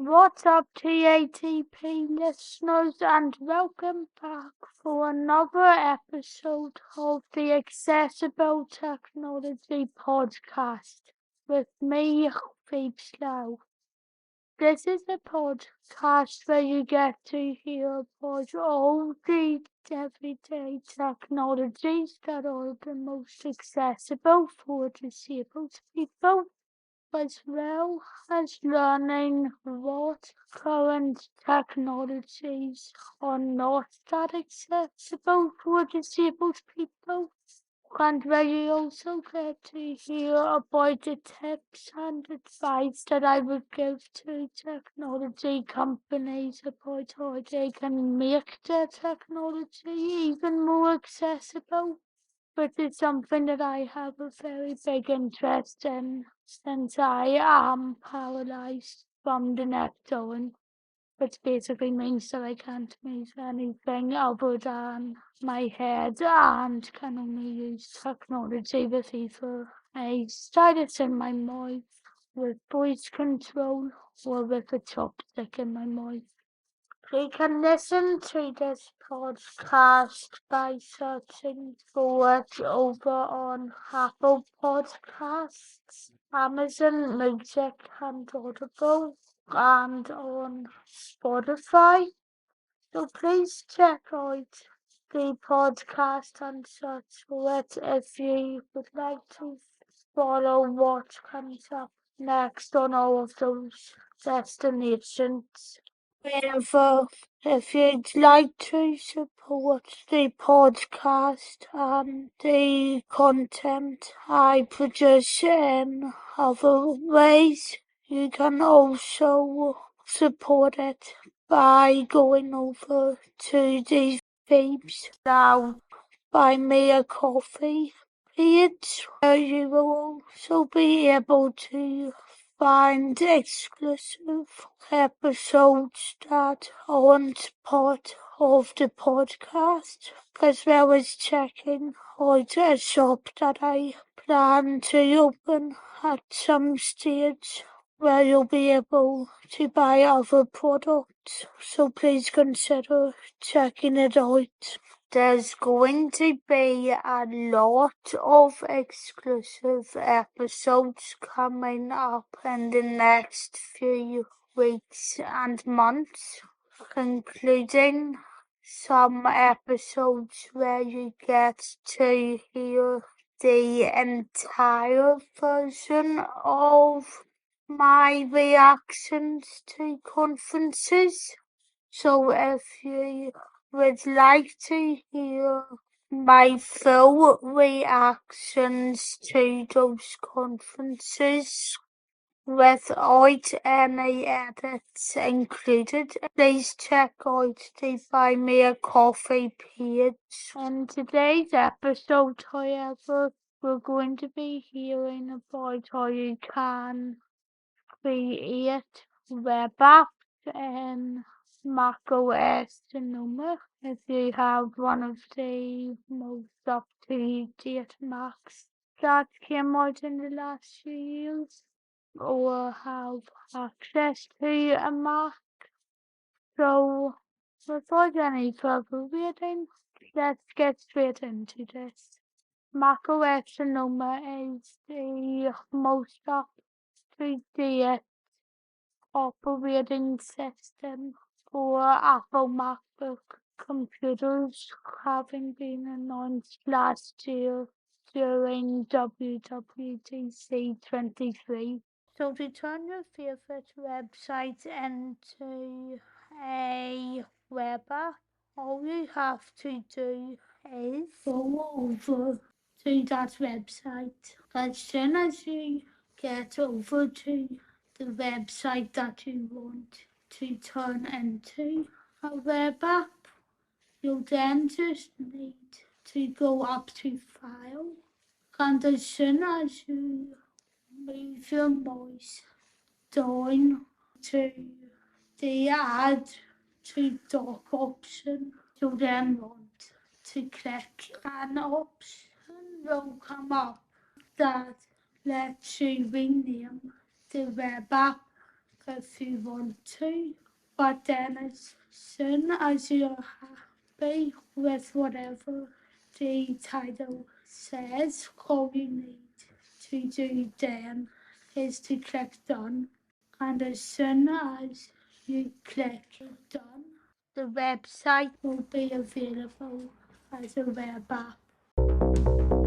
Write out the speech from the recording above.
What's up, TATP listeners, and welcome back for another episode of the Accessible Technology Podcast with me, Phoebe Slough. This is a podcast where you get to hear about all the everyday technologies that are the most accessible for disabled people, as well as learning what current technologies are not that accessible for disabled people, and where you also get to hear about the tips and advice that I would give to technology companies about how they can make their technology even more accessible, which is something that I have a very big interest in since I am paralysed from the neck down, which basically means that I can't move anything other than my head and can only use technology with either a stylus in my mouth, with voice control, or with a chopstick in my mouth. You can listen to this podcast by searching for it over on Apple Podcasts, Amazon Music and Audible, and on Spotify. So please check out the podcast and search for it if you would like to follow what comes up next on all of those destinations. However, if you'd like to support the podcast and the content I produce in other ways, you can also support it by going over to the Phoebes Now Buy Me a Coffee page, where you will also be able to find exclusive episodes that aren't part of the podcast, as well as checking out a shop that I plan to open at some stage, where you'll be able to buy other products, so please consider checking it out. There's going to be a lot of exclusive episodes coming up in the next few weeks and months, including some episodes where you get to hear the entire version of my reactions to conferences. So if you would like to hear my full reactions to those conferences without any edits included, please check out the Buy Me a Coffee page. In today's episode, however, we're going to be hearing about how you can create web apps in MacOS Sonoma if you have one of the most up-to-date Macs that came out in the last few years, or have access to a Mac. So, without any further waiting, let's get straight into this. MacOS Sonoma is the most up-to-date operating system for Apple MacBook computers, having been announced last year during WWDC 23. So to turn your favorite website into a web app, all you have to do is go over to that website. As soon as you get over to the website that you want to turn into a web app, you'll then just need to go up to File, and as soon as you move your mouse down to the Add to Dock option, you'll then want to click an option will come up that lets you rename the web app, if you want to, but then as soon as you're happy with whatever the title says, all you need to do then is to click done, and as soon as you click done, the website will be available as a web app.